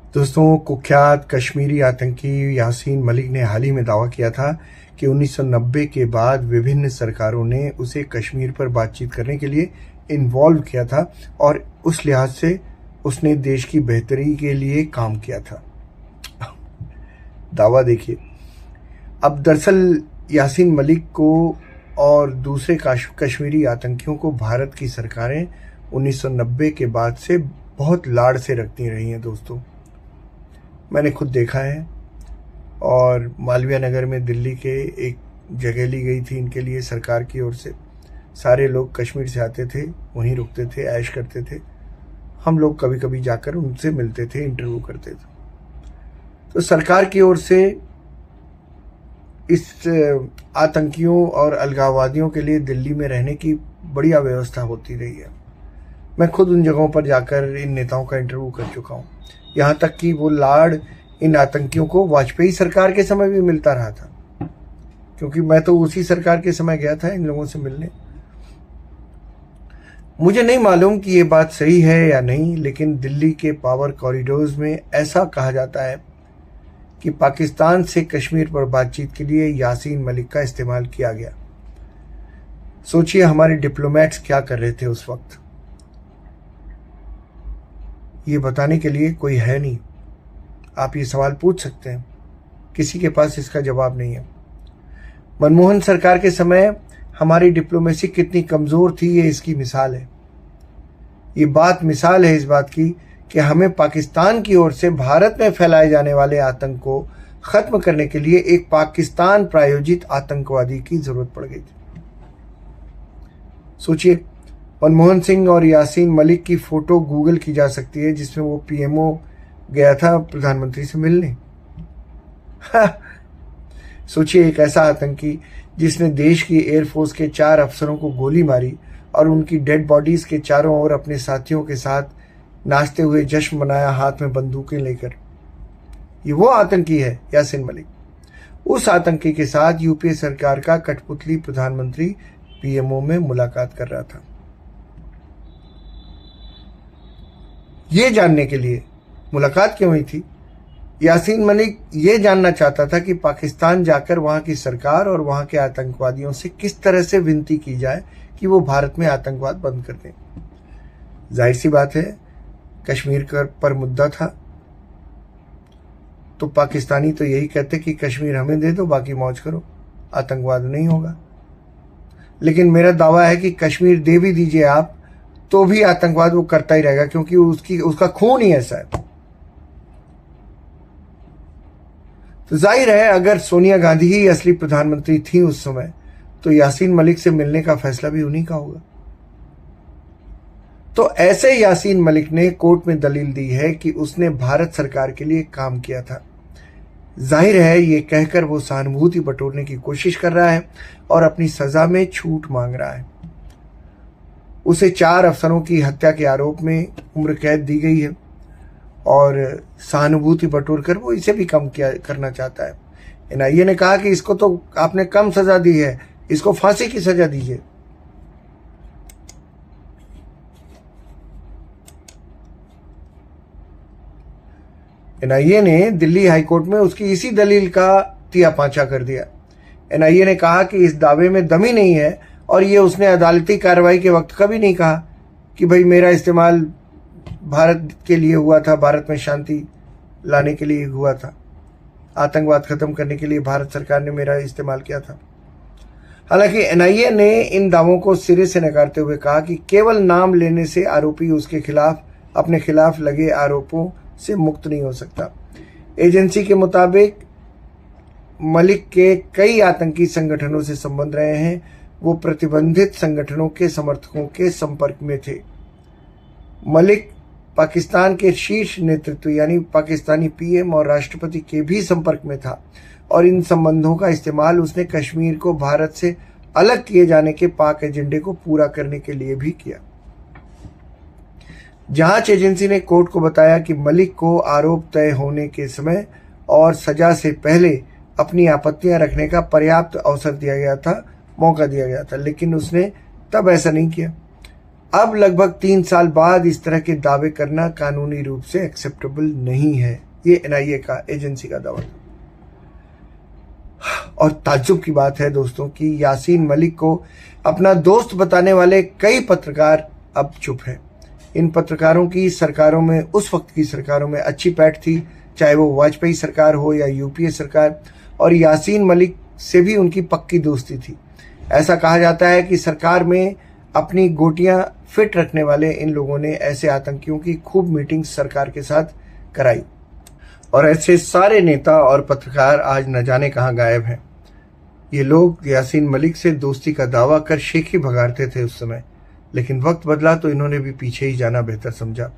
दोस्तों, कुख्यात कश्मीरी आतंकी यासीन मलिक ने हाल ही में दावा किया था कि 1990 के बाद विभिन्न सरकारों ने उसे कश्मीर पर बातचीत करने के लिए इन्वॉल्व किया था और उस लिहाज से उसने देश की बेहतरी के लिए काम किया था। दावा देखिए। अब दरअसल यासीन मलिक को और दूसरे कश्मीरी आतंकियों को भारत की सरकारें 1990 के बाद से बहुत लाड़ से रखती रही हैं। दोस्तों, मैंने खुद देखा है और मालवीय नगर में दिल्ली के एक जगह ली गई थी इनके लिए सरकार की ओर से। सारे लोग कश्मीर से आते थे, वहीं रुकते थे, ऐश करते थे। हम लोग कभी कभी जाकर उनसे मिलते थे, इंटरव्यू करते थे। तो सरकार की ओर से इस आतंकियों और अलगाववादियों के लिए दिल्ली में रहने की बढ़िया व्यवस्था होती रही है। मैं खुद उन जगहों पर जाकर इन नेताओं का इंटरव्यू कर चुका हूँ। यहाँ तक कि वो लाड़ इन आतंकियों को वाजपेयी सरकार के समय भी मिलता रहा था, क्योंकि मैं तो उसी सरकार के समय गया था इन लोगों से मिलने। मुझे नहीं मालूम कि ये बात सही है या नहीं, लेकिन दिल्ली के पावर कॉरिडोर्स में ऐसा कहा जाता है कि पाकिस्तान से कश्मीर पर बातचीत के लिए यासीन मलिक का इस्तेमाल किया गया। सोचिए हमारे डिप्लोमेट्स क्या कर रहे थे उस वक्त। ये बताने के लिए कोई है नहीं। आप ये सवाल पूछ सकते हैं, किसी के पास इसका जवाब नहीं है। मनमोहन सरकार के समय हमारी डिप्लोमेसी कितनी कमज़ोर थी, ये इसकी मिसाल है। ये बात मिसाल है इस बात की कि हमें पाकिस्तान की ओर से भारत में फैलाए जाने वाले आतंक को ख़त्म करने के लिए एक पाकिस्तान प्रायोजित आतंकवादी की ज़रूरत पड़ गई थी। सोचिए, मनमोहन सिंह और यासीन मलिक की फ़ोटो गूगल की जा सकती है, जिसमें वो पीएमओ गया था प्रधानमंत्री से मिलने। सोचिए, एक ऐसा आतंकी जिसने देश की एयरफोर्स के 4 अफसरों को गोली मारी और उनकी डेड बॉडीज के चारों ओर अपने साथियों के साथ नाचते हुए जश्न मनाया, हाथ में बंदूकें लेकर। ये वो आतंकी है यासीन मलिक। उस आतंकी के साथ यूपीए सरकार का कठपुतली प्रधानमंत्री पीएमओ में मुलाकात कर रहा था। ये जानने के लिए मुलाकात क्यों हुई थी? यासीन मलिक ये जानना चाहता था कि पाकिस्तान जाकर वहां की सरकार और वहां के आतंकवादियों से किस तरह से विनती की जाए कि वो भारत में आतंकवाद बंद कर दें। जाहिर सी बात है, कश्मीर पर मुद्दा था तो पाकिस्तानी तो यही कहते कि कश्मीर हमें दे दो, बाकी मौज करो, आतंकवाद नहीं होगा। लेकिन मेरा दावा है कि कश्मीर दे भी दीजिए आप, तो भी आतंकवाद वो करता ही रहेगा, क्योंकि उसका खून ही ऐसा है। तो जाहिर है, अगर सोनिया गांधी ही असली प्रधानमंत्री थी उस समय, तो यासीन मलिक से मिलने का फैसला भी उन्हीं का होगा। तो ऐसे यासीन मलिक ने कोर्ट में दलील दी है कि उसने भारत सरकार के लिए काम किया था। जाहिर है, ये कहकर वो सहानुभूति बटोरने की कोशिश कर रहा है और अपनी सजा में छूट मांग रहा है। उसे 4 अफसरों की हत्या के आरोप में उम्र कैद दी गई है और सहानुभूति बटोर कर वो इसे भी कम करना चाहता है। एनआईए ने कहा कि इसको तो आपने कम सजा दी है, इसको फांसी की सजा दीजिए। एनआईए ने दिल्ली हाईकोर्ट में उसकी इसी दलील का तिया पांचा कर दिया। एनआईए ने कहा कि इस दावे में दम ही नहीं है और ये उसने अदालती कार्रवाई के वक्त कभी नहीं कहा कि भाई मेरा इस्तेमाल भारत के लिए हुआ था, भारत में शांति लाने के लिए हुआ था, आतंकवाद खत्म करने के लिए भारत सरकार ने मेरा इस्तेमाल किया था। हालांकि एनआईए ने इन दावों को सिरे से नकारते हुए कहा कि केवल नाम लेने से आरोपी उसके खिलाफ अपने खिलाफ लगे आरोपों से मुक्त नहीं हो सकता। एजेंसी के मुताबिक मलिक के कई आतंकी संगठनों से संबंध रहे हैं। वो प्रतिबंधित संगठनों के समर्थकों के संपर्क में थे। मलिक पाकिस्तान के शीर्ष नेतृत्व यानी पाकिस्तानी पीएम और राष्ट्रपति के भी संपर्क में था और इन संबंधों का इस्तेमाल उसने कश्मीर को भारत से अलग किए जाने के पाक एजेंडे को पूरा करने के लिए भी किया। जांच एजेंसी ने कोर्ट को बताया कि मलिक को आरोप तय होने के समय और सजा से पहले अपनी आपत्तियां रखने का पर्याप्त अवसर दिया गया था, मौका दिया गया था, लेकिन उसने तब ऐसा नहीं किया। अब लगभग 3 साल बाद इस तरह के दावे करना कानूनी रूप से एक्सेप्टेबल नहीं है। ये एनआईए का एजेंसी का दावा था। और ताज्जुब की बात है दोस्तों कि यासीन मलिक को अपना दोस्त बताने वाले कई पत्रकार अब चुप हैं। इन पत्रकारों की सरकारों में, उस वक्त की सरकारों में अच्छी पैठ थी, चाहे वो वाजपेयी सरकार हो या यूपीए सरकार, और यासीन मलिक से भी उनकी पक्की दोस्ती थी। ऐसा कहा जाता है कि सरकार में अपनी गोटियां फिट रखने वाले इन लोगों ने ऐसे आतंकियों की खूब मीटिंग सरकार के साथ कराई, और ऐसे सारे नेता और पत्रकार आज न जाने कहां गायब हैं। ये लोग यासीन मलिक से दोस्ती का दावा कर शेखी भगाड़ते थे उस समय, लेकिन वक्त बदला तो इन्होंने भी पीछे ही जाना बेहतर समझा।